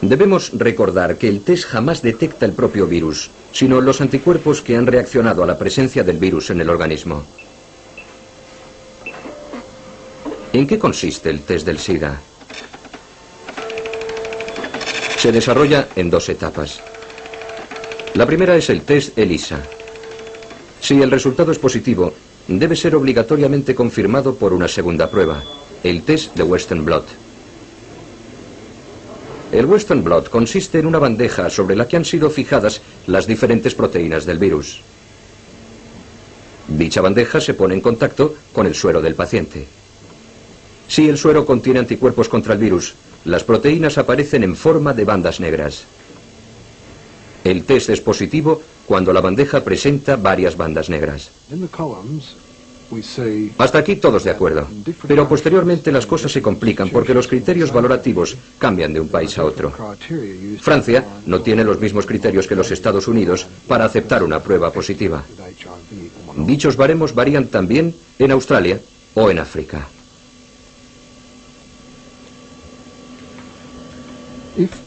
Debemos recordar que el test jamás detecta el propio virus, sino los anticuerpos que han reaccionado a la presencia del virus en el organismo. ¿En qué consiste el test del SIDA? Se desarrolla en dos etapas. La primera es el test ELISA. Si el resultado es positivo, debe ser obligatoriamente confirmado por una segunda prueba, el test de Western Blot. El Western Blot consiste en una bandeja sobre la que han sido fijadas las diferentes proteínas del virus. Dicha bandeja se pone en contacto con el suero del paciente. Si el suero contiene anticuerpos contra el virus, las proteínas aparecen en forma de bandas negras. El test es positivo cuando la bandeja presenta varias bandas negras. Hasta aquí todos de acuerdo, pero posteriormente las cosas se complican porque los criterios valorativos cambian de un país a otro. Francia no tiene los mismos criterios que los Estados Unidos para aceptar una prueba positiva. Dichos baremos varían también en Australia o en África.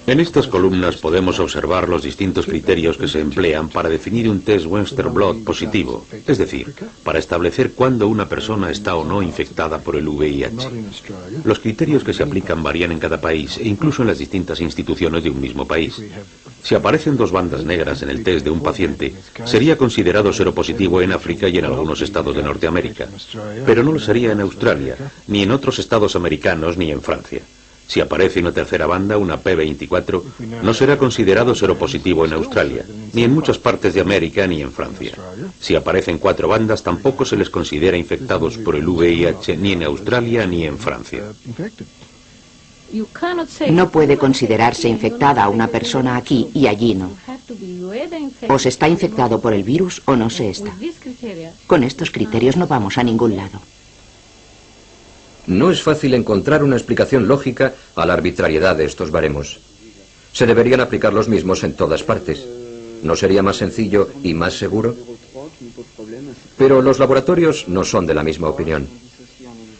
En estas columnas podemos observar los distintos criterios que se emplean para definir un test Western Blot positivo, es decir, para establecer cuándo una persona está o no infectada por el VIH. Los criterios que se aplican varían en cada país e incluso en las distintas instituciones de un mismo país. Si aparecen dos bandas negras en el test de un paciente, sería considerado seropositivo en África y en algunos estados de Norteamérica, pero no lo sería en Australia, ni en otros estados americanos, ni en Francia. Si aparece una tercera banda, una P24, no será considerado seropositivo en Australia, ni en muchas partes de América, ni en Francia. Si aparecen 4 bandas, tampoco se les considera infectados por el VIH, ni en Australia, ni en Francia. No puede considerarse infectada a una persona aquí y allí no. O se está infectado por el virus o no se está. Con estos criterios no vamos a ningún lado. No es fácil encontrar una explicación lógica a la arbitrariedad de estos baremos. Se deberían aplicar los mismos en todas partes. ¿No sería más sencillo y más seguro? Pero los laboratorios no son de la misma opinión.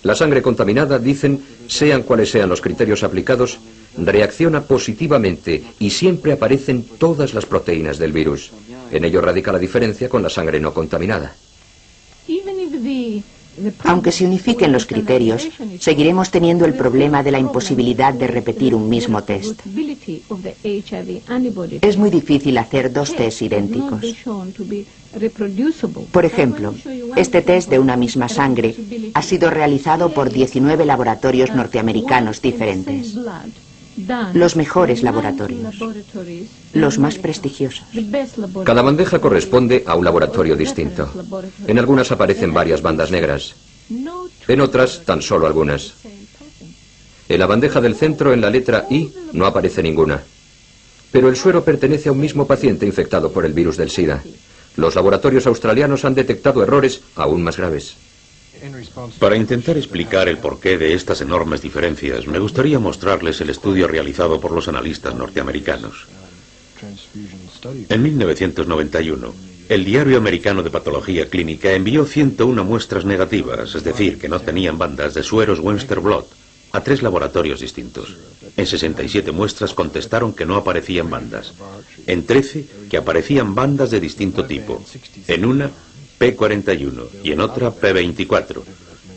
La sangre contaminada, dicen, sean cuales sean los criterios aplicados, reacciona positivamente y siempre aparecen todas las proteínas del virus. En ello radica la diferencia con la sangre no contaminada. Aunque se unifiquen los criterios, seguiremos teniendo el problema de la imposibilidad de repetir un mismo test. Es muy difícil hacer 2 tests idénticos. Por ejemplo, este test de una misma sangre ha sido realizado por 19 laboratorios norteamericanos diferentes. Los mejores laboratorios, los más prestigiosos. Cada bandeja corresponde a un laboratorio distinto. En algunas aparecen varias bandas negras, en otras tan solo algunas. En la bandeja del centro, en la letra I, no aparece ninguna. Pero el suero pertenece a un mismo paciente infectado por el virus del SIDA. Los laboratorios australianos han detectado errores aún más graves. Para intentar explicar el porqué de estas enormes diferencias, me gustaría mostrarles el estudio realizado por los analistas norteamericanos. En 1991, el Diario Americano de Patología Clínica envió 101 muestras negativas, es decir, que no tenían bandas de sueros Western Blot, a 3 laboratorios distintos. En 67 muestras contestaron que no aparecían bandas. En 13, que aparecían bandas de distinto tipo. En una, P41 y en otra P24.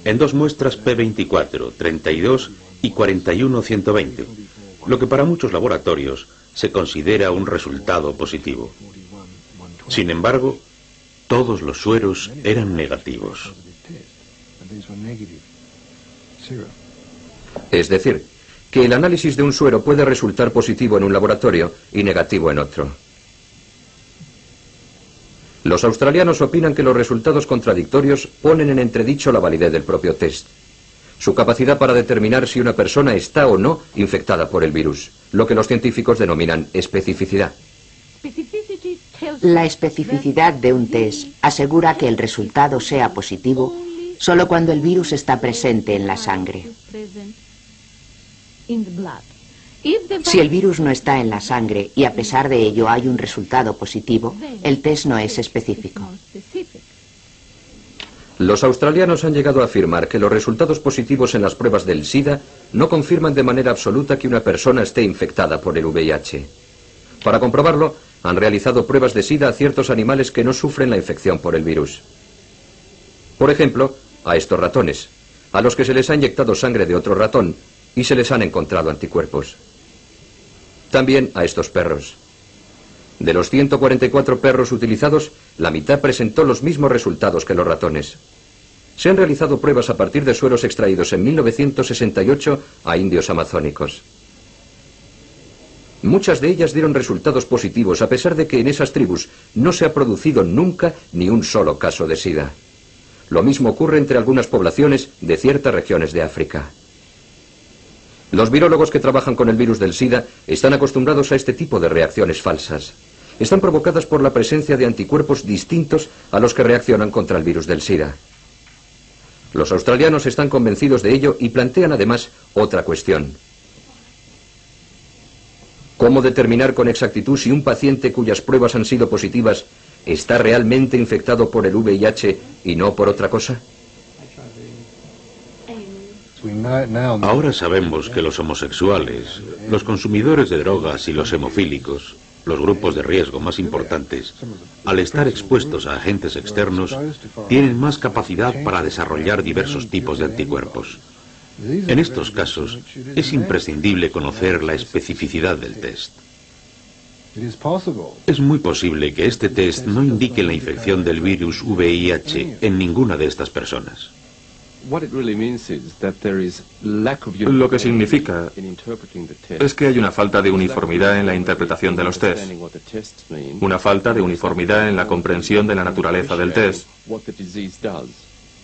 En 2 muestras P24, 32 y 41-120, lo que para muchos laboratorios se considera un resultado positivo. Sin embargo, todos los sueros eran negativos. Es decir, que el análisis de un suero puede resultar positivo en un laboratorio y negativo en otro. Los australianos opinan que los resultados contradictorios ponen en entredicho la validez del propio test, su capacidad para determinar si una persona está o no infectada por el virus, lo que los científicos denominan especificidad. La especificidad de un test asegura que el resultado sea positivo solo cuando el virus está presente en la sangre. Si el virus no está en la sangre y a pesar de ello hay un resultado positivo, el test no es específico. Los australianos han llegado a afirmar que los resultados positivos en las pruebas del SIDA no confirman de manera absoluta que una persona esté infectada por el VIH. Para comprobarlo, han realizado pruebas de SIDA a ciertos animales que no sufren la infección por el virus. Por ejemplo, a estos ratones, a los que se les ha inyectado sangre de otro ratón y se les han encontrado anticuerpos. También a estos perros. De los 144 perros utilizados, la mitad presentó los mismos resultados que los ratones. Se han realizado pruebas a partir de sueros extraídos en 1968 a indios amazónicos. Muchas de ellas dieron resultados positivos a pesar de que en esas tribus no se ha producido nunca ni un solo caso de SIDA. Lo mismo ocurre entre algunas poblaciones de ciertas regiones de África. Los virólogos que trabajan con el virus del SIDA están acostumbrados a este tipo de reacciones falsas. Están provocadas por la presencia de anticuerpos distintos a los que reaccionan contra el virus del SIDA. Los australianos están convencidos de ello y plantean además otra cuestión. ¿Cómo determinar con exactitud si un paciente cuyas pruebas han sido positivas está realmente infectado por el VIH y no por otra cosa? Ahora sabemos que los homosexuales, los consumidores de drogas y los hemofílicos, los grupos de riesgo más importantes, al estar expuestos a agentes externos, tienen más capacidad para desarrollar diversos tipos de anticuerpos. En estos casos, es imprescindible conocer la especificidad del test. Es muy posible que este test no indique la infección del virus VIH en ninguna de estas personas. Lo que significa es que hay una falta de uniformidad en la interpretación de los tests, una falta de uniformidad en la comprensión de la naturaleza del test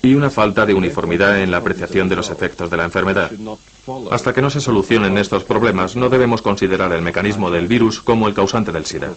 y una falta de uniformidad en la apreciación de los efectos de la enfermedad. Hasta que no se solucionen estos problemas, no debemos considerar el mecanismo del virus como el causante del SIDA.